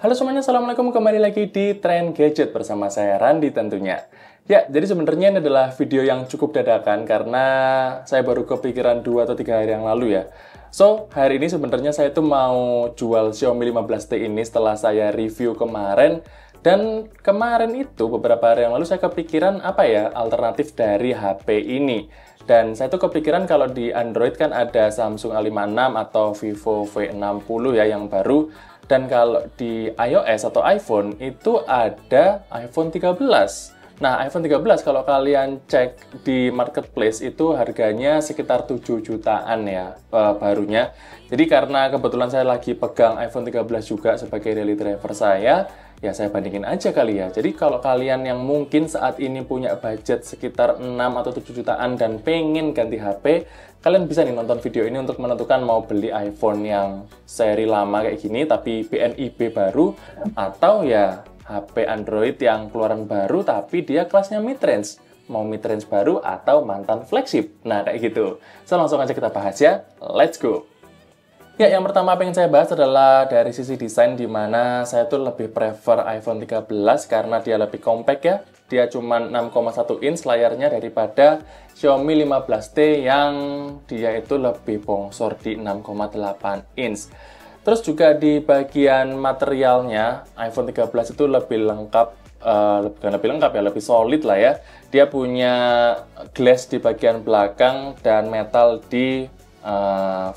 Halo semuanya, Assalamualaikum. Kembali lagi di Tren Gadget bersama saya, Randi tentunya. Ya, jadi sebenarnya ini adalah video yang cukup dadakan karena saya baru kepikiran 2 atau 3 hari yang lalu ya. So, hari ini sebenarnya saya tuh mau jual Xiaomi 15T ini setelah saya review kemarin. Dan kemarin itu, beberapa hari yang lalu saya kepikiran apa ya alternatif dari HP ini. Dan saya tuh kepikiran kalau di Android kan ada Samsung A56 atau Vivo V60 ya yang baru. Dan kalau di iOS atau iPhone itu ada iPhone 13. Nah, iPhone 13 kalau kalian cek di marketplace itu harganya sekitar 7 jutaan ya barunya. Jadi karena kebetulan saya lagi pegang iPhone 13 juga sebagai daily driver saya, ya saya bandingin aja kali ya. Jadi kalau kalian yang mungkin saat ini punya budget sekitar 6 atau 7 jutaan dan pengen ganti HP, kalian bisa nih nonton video ini untuk menentukan mau beli iPhone yang seri lama kayak gini tapi BNIB baru, atau ya HP Android yang keluaran baru tapi dia kelasnya mid-range. Mau mid-range baru atau mantan flagship. Nah, kayak gitu. So, langsung aja kita bahas ya. Let's go! Ya, yang pertama pengen saya bahas adalah dari sisi desain, di mana saya tuh lebih prefer iPhone 13 karena dia lebih compact ya. Dia cuma 6,1 inch layarnya daripada Xiaomi 15T yang dia itu lebih bongsor di 6,8 inch. Terus juga di bagian materialnya, iPhone 13 itu lebih lengkap, bukan lebih lengkap ya, lebih solid lah ya. Dia punya glass di bagian belakang dan metal di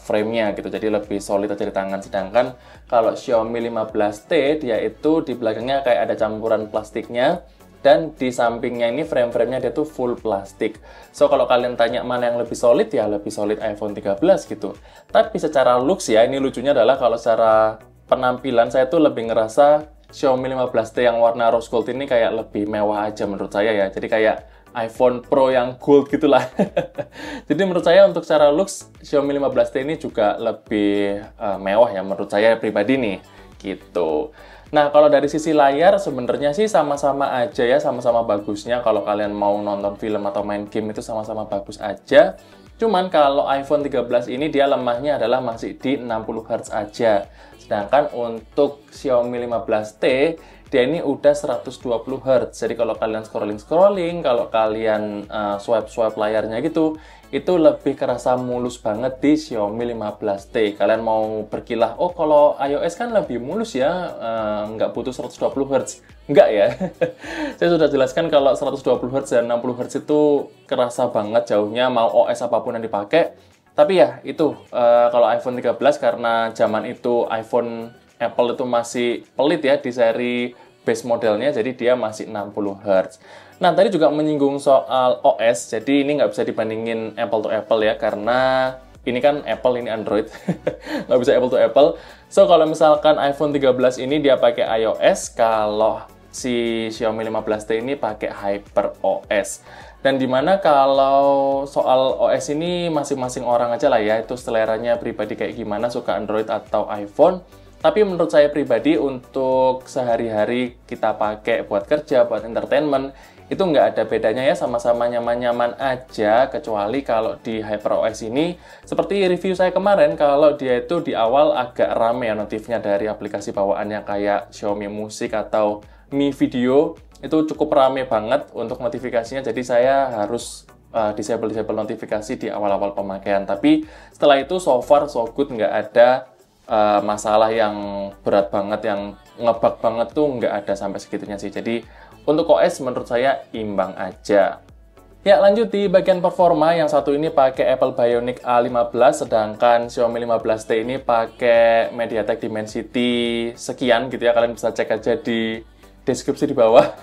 frame-nya gitu, jadi lebih solid aja di tangan. Sedangkan kalau Xiaomi 15T, dia itu di belakangnya kayak ada campuran plastiknya, dan di sampingnya ini frame-frame-nya dia tuh full plastik. So, kalau kalian tanya mana yang lebih solid, ya lebih solid iPhone 13 gitu. Tapi secara looks ya, ini lucunya adalah kalau secara penampilan saya tuh lebih ngerasa Xiaomi 15T yang warna rose gold ini kayak lebih mewah aja menurut saya ya. Jadi kayak iPhone Pro yang gold gitulah. Jadi menurut saya untuk secara looks, Xiaomi 15T ini juga lebih mewah ya menurut saya pribadi nih. Gitu. Nah, kalau dari sisi layar sebenarnya sih sama-sama aja ya, sama-sama bagusnya. Kalau kalian mau nonton film atau main game itu sama-sama bagus aja. Cuman kalau iPhone 13 ini dia lemahnya adalah masih di 60 Hz aja. Sedangkan untuk Xiaomi 15T dia ini udah 120 Hz. Jadi kalau kalian scrolling-scrolling, kalau kalian swipe-swipe layarnya gitu, itu lebih kerasa mulus banget di Xiaomi 15T. Kalian mau berkilah, oh kalau iOS kan lebih mulus ya, nggak butuh 120 Hz. Nggak ya. Saya sudah jelaskan kalau 120 Hz dan 60 Hz itu kerasa banget jauhnya, mau OS apapun yang dipakai. Tapi ya itu, kalau iPhone 13 karena zaman itu iPhone Apple itu masih pelit ya di seri base modelnya, jadi dia masih 60 Hz. Nah, tadi juga menyinggung soal OS, jadi ini nggak bisa dibandingin Apple to Apple ya, karena ini kan Apple, ini Android. Nggak bisa Apple to Apple. So, kalau misalkan iPhone 13 ini dia pakai iOS, kalau si Xiaomi 15T ini pakai HyperOS. Dan dimana kalau soal OS ini masing-masing orang aja lah ya, itu seleranya pribadi kayak gimana, suka Android atau iPhone. Tapi menurut saya pribadi untuk sehari-hari kita pakai buat kerja, buat entertainment, itu nggak ada bedanya ya, sama-sama nyaman-nyaman aja, kecuali kalau di HyperOS ini, seperti review saya kemarin, kalau dia itu di awal agak rame ya notifnya dari aplikasi bawaannya kayak Xiaomi Music atau Mi Video, itu cukup rame banget untuk notifikasinya, jadi saya harus disable notifikasi di awal-awal pemakaian. Tapi setelah itu so far so good, nggak ada masalah yang berat banget, yang ngebug banget tuh nggak ada sampai segitunya sih. Jadi untuk OS menurut saya imbang aja. Ya, lanjut di bagian performa, yang satu ini pakai Apple Bionic A15, sedangkan Xiaomi 15T ini pakai MediaTek Dimensity sekian gitu ya. Kalian bisa cek aja di deskripsi di bawah.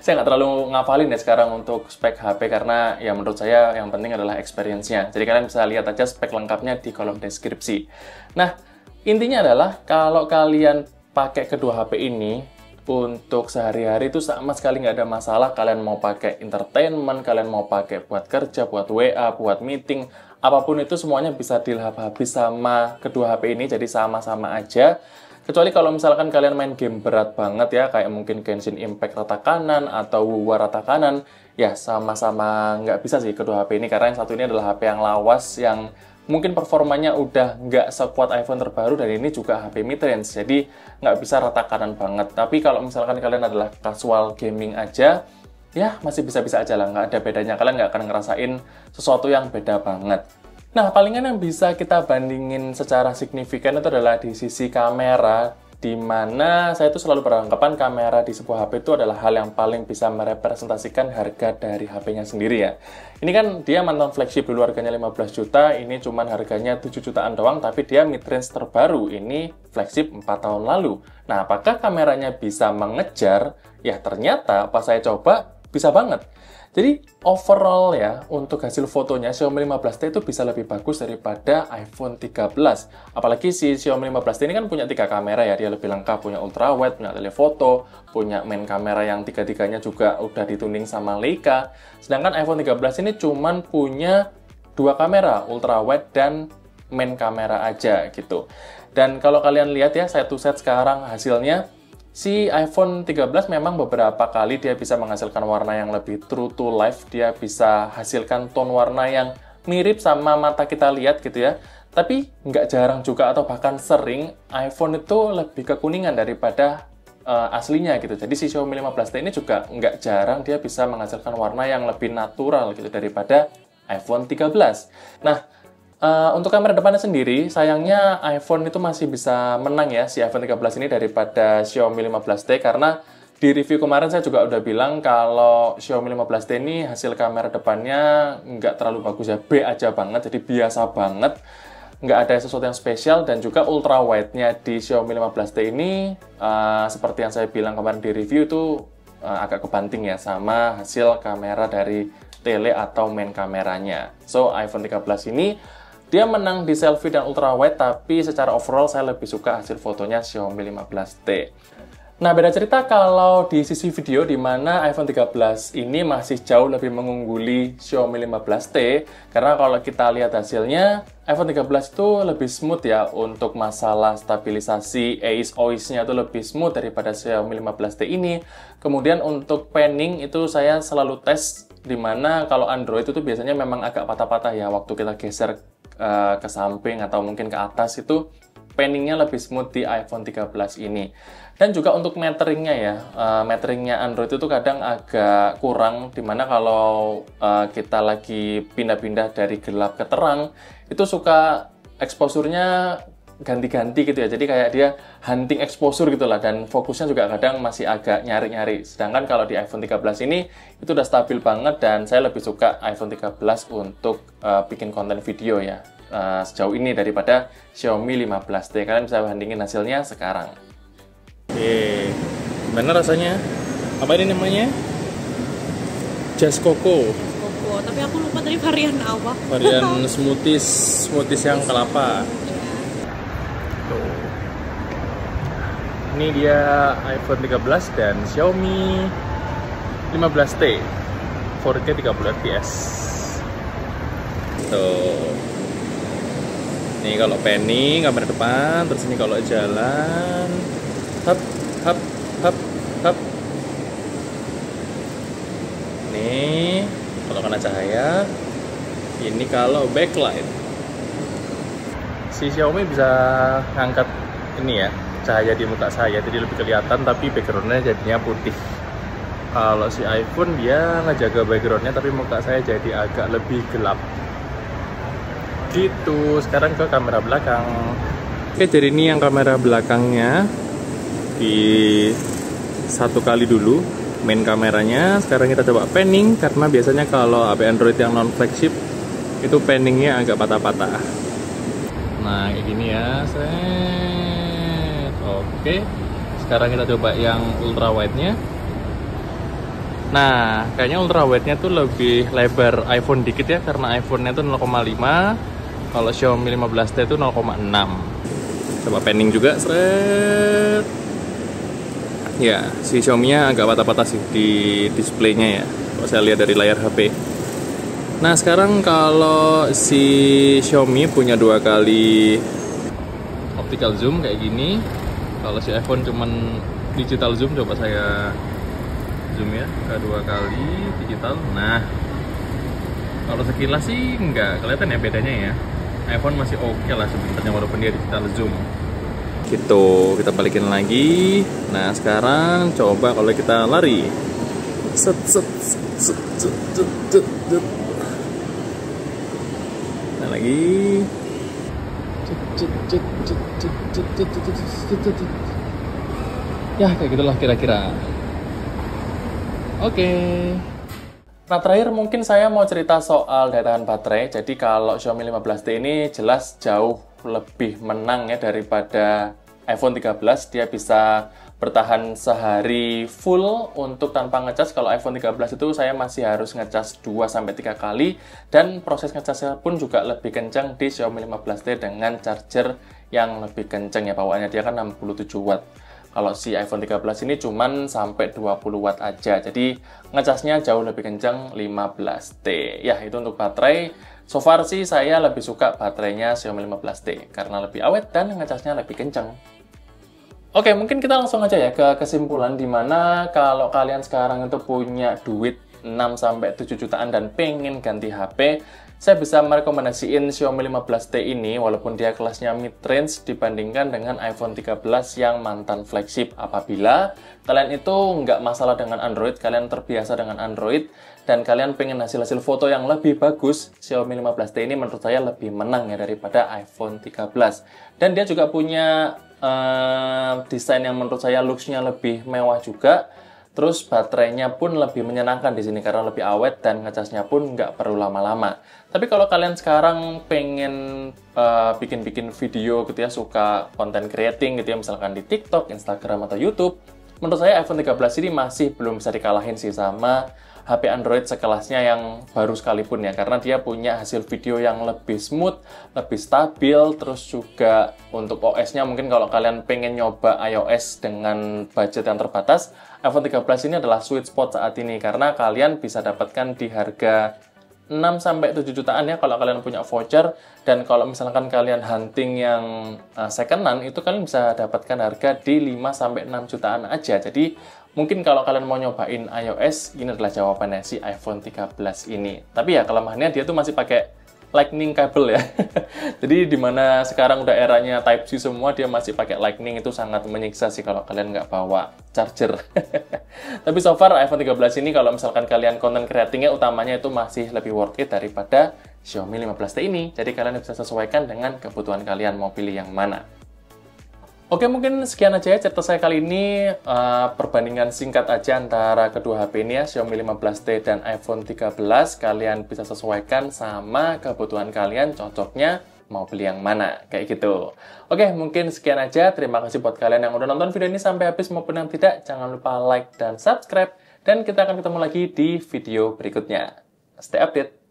Saya nggak terlalu ngafalin ya sekarang untuk spek HP, karena ya menurut saya yang penting adalah experience-nya. Jadi kalian bisa lihat aja spek lengkapnya di kolom deskripsi. Nah, intinya adalah kalau kalian pakai kedua HP ini untuk sehari-hari itu sama sekali nggak ada masalah. Kalian mau pakai entertainment, kalian mau pakai buat kerja, buat WA, buat meeting, apapun itu semuanya bisa dilahap habis sama kedua HP ini, jadi sama-sama aja. Kecuali kalau misalkan kalian main game berat banget ya, kayak mungkin Genshin Impact rata kanan atau Wuwa rata kanan, ya sama-sama nggak bisa sih kedua HP ini, karena yang satu ini adalah HP yang lawas, yang mungkin performanya udah nggak sekuat iPhone terbaru, dan ini juga HP mid-range, jadi nggak bisa rata kanan banget. Tapi kalau misalkan kalian adalah casual gaming aja, ya masih bisa-bisa aja lah, nggak ada bedanya, kalian nggak akan ngerasain sesuatu yang beda banget. Nah, palingan yang bisa kita bandingin secara signifikan itu adalah di sisi kamera, di mana saya itu selalu beranggapan kamera di sebuah HP itu adalah hal yang paling bisa merepresentasikan harga dari HP-nya sendiri ya. Ini kan dia mantan flagship, dulu harganya 15 juta, ini cuman harganya 7 jutaan doang, tapi dia mid-range terbaru, ini flagship 4 tahun lalu. Nah, apakah kameranya bisa mengejar? Ya ternyata pas saya coba, bisa banget. Jadi overall ya, untuk hasil fotonya Xiaomi 15T itu bisa lebih bagus daripada iPhone 13. Apalagi si Xiaomi 15T ini kan punya 3 kamera ya, dia lebih lengkap, punya ultra wide, punya telephoto, punya main kamera yang tiga-tiganya juga udah dituning sama Leica. Sedangkan iPhone 13 ini cuman punya 2 kamera, ultra wide dan main kamera aja gitu. Dan kalau kalian lihat ya, satu set sekarang hasilnya, si iPhone 13 memang beberapa kali dia bisa menghasilkan warna yang lebih true to life, dia bisa hasilkan tone warna yang mirip sama mata kita lihat gitu ya. Tapi nggak jarang juga atau bahkan sering iPhone itu lebih kekuningan daripada aslinya gitu. Jadi si Xiaomi 15T ini juga nggak jarang dia bisa menghasilkan warna yang lebih natural gitu daripada iPhone 13. Nah, untuk kamera depannya sendiri, sayangnya iPhone itu masih bisa menang ya, si iPhone 13 ini daripada Xiaomi 15T, karena di review kemarin saya juga udah bilang kalau Xiaomi 15T ini hasil kamera depannya nggak terlalu bagus ya, B aja banget, jadi biasa banget, nggak ada sesuatu yang spesial, dan juga ultra wide-nya di Xiaomi 15T ini, seperti yang saya bilang kemarin di review itu agak kebanting ya sama hasil kamera dari tele atau main kameranya. So, iPhone 13 ini dia menang di selfie dan ultra wide, tapi secara overall saya lebih suka hasil fotonya Xiaomi 15T. Nah, beda cerita kalau di sisi video, di mana iPhone 13 ini masih jauh lebih mengungguli Xiaomi 15T, karena kalau kita lihat hasilnya, iPhone 13 itu lebih smooth ya, untuk masalah stabilisasi OIS-nya itu lebih smooth daripada Xiaomi 15T ini. Kemudian untuk panning itu saya selalu tes, di mana kalau Android itu biasanya memang agak patah-patah ya, waktu kita geser ke samping atau mungkin ke atas itu panningnya lebih smooth di iPhone 13 ini. Dan juga untuk meteringnya ya, meteringnya Android itu kadang agak kurang, dimana kalau kita lagi pindah-pindah dari gelap ke terang, itu suka exposure-nya ganti-ganti gitu ya, jadi kayak dia hunting exposure gitu lah, dan fokusnya juga kadang masih agak nyari-nyari. Sedangkan kalau di iPhone 13 ini itu udah stabil banget, dan saya lebih suka iPhone 13 untuk bikin konten video ya sejauh ini daripada Xiaomi 15T. Kalian bisa bandingin hasilnya sekarang. Oke, gimana rasanya? Apa ini namanya? Just Coco. Coco, tapi aku lupa tadi varian apa. Varian smoothies yang kelapa. Tuh. Ini dia iPhone 13 dan Xiaomi 15T 4K 30 fps. Tuh. Ini kalau panning kamera depan, terus ini kalau jalan, hap hap hap hap. Nih kalau kena cahaya. Ini kalau backlight. Si Xiaomi bisa ngangkat ini ya, cahaya di muka saya jadi lebih kelihatan, tapi backgroundnya jadinya putih. Kalau si iPhone dia ngejaga backgroundnya, tapi muka saya jadi agak lebih gelap. Gitu. Sekarang ke kamera belakang. Oke, jadi ini yang kamera belakangnya di satu kali dulu main kameranya. Sekarang kita coba panning, karena biasanya kalau HP Android yang non flagship itu panningnya agak patah-patah. Nah, kayak gini ya. Set. Oke. Sekarang kita coba yang ultra wide-nya. Nah, kayaknya ultra wide-nya tuh lebih lebar iPhone dikit ya, karena iPhone-nya tuh 0,5. Kalau Xiaomi 15T itu 0,6. Coba panning juga, seret. Ya, si Xiaomi-nya agak patah-patah sih di displaynya ya, kalau saya lihat dari layar HP. Nah, sekarang kalau si Xiaomi punya 2 kali optical zoom kayak gini. Kalau si iPhone cuman digital zoom, coba saya zoom ya, ke 2 kali digital. Nah, kalau sekilas sih nggak kelihatan ya bedanya ya. iPhone masih oke lah sebenarnya walaupun dia digital zoom. Gitu, kita balikin lagi. Nah, sekarang coba kalau kita lari. Set, set, set, set, set, set, set, set. Nah, lagi. Ya, kayak gitulah kira-kira. Oke. Nah, terakhir mungkin saya mau cerita soal daya tahan baterai. Jadi kalau Xiaomi 15T ini jelas jauh lebih menang ya daripada iPhone 13. Dia bisa bertahan sehari full untuk tanpa ngecas. Kalau iPhone 13 itu saya masih harus ngecas 2-3 kali. Dan proses ngecasnya pun juga lebih kencang di Xiaomi 15T dengan charger yang lebih kencang ya. Bawaannya dia kan 67 watt. Kalau si iPhone 13 ini cuman sampai 20 watt aja. Jadi ngecasnya jauh lebih kencang 15T. Ya, itu untuk baterai. So far sih saya lebih suka baterainya Xiaomi 15T karena lebih awet dan ngecasnya lebih kencang. Oke, mungkin kita langsung aja ya ke kesimpulan, dimana kalau kalian sekarang itu punya duit 6-7 jutaan dan pengen ganti HP, saya bisa merekomendasiin Xiaomi 15T ini walaupun dia kelasnya mid-range dibandingkan dengan iPhone 13 yang mantan flagship. Apabila kalian itu nggak masalah dengan Android, kalian terbiasa dengan Android, dan kalian pengen hasil-hasil foto yang lebih bagus, Xiaomi 15T ini menurut saya lebih menang ya daripada iPhone 13. Dan dia juga punya desain yang menurut saya looks-nya lebih mewah juga. Terus baterainya pun lebih menyenangkan di sini karena lebih awet dan ngecasnya pun nggak perlu lama-lama. Tapi kalau kalian sekarang pengen bikin-bikin video gitu ya, suka content creating gitu ya, misalkan di TikTok, Instagram, atau YouTube, menurut saya iPhone 13 ini masih belum bisa dikalahin sih sama HP Android sekelasnya yang baru sekalipun ya, karena dia punya hasil video yang lebih smooth, lebih stabil, terus juga untuk OS-nya mungkin kalau kalian pengen nyoba iOS dengan budget yang terbatas, iPhone 13 ini adalah sweet spot saat ini, karena kalian bisa dapatkan di harga 6-7 jutaan ya kalau kalian punya voucher, dan kalau misalkan kalian hunting yang second-hand, itu kalian bisa dapatkan harga di 5-6 jutaan aja. Jadi mungkin kalau kalian mau nyobain iOS, ini adalah jawabannya si iPhone 13 ini. Tapi ya kelemahannya dia tuh masih pakai Lightning cable ya. Jadi dimana sekarang udah eranya Type-C semua, dia masih pakai Lightning, itu sangat menyiksa sih kalau kalian nggak bawa charger. Tapi so far iPhone 13 ini kalau misalkan kalian content creatingnya utamanya itu masih lebih worth it daripada Xiaomi 15T ini. Jadi kalian bisa sesuaikan dengan kebutuhan kalian mau pilih yang mana. Oke, mungkin sekian aja ya cerita saya kali ini, perbandingan singkat aja antara kedua HP ini ya, Xiaomi 15T dan iPhone 13. Kalian bisa sesuaikan sama kebutuhan kalian, cocoknya mau beli yang mana, kayak gitu. Oke, mungkin sekian aja. Terima kasih buat kalian yang udah nonton video ini sampai habis maupun yang tidak. Jangan lupa like dan subscribe, dan kita akan ketemu lagi di video berikutnya. Stay update!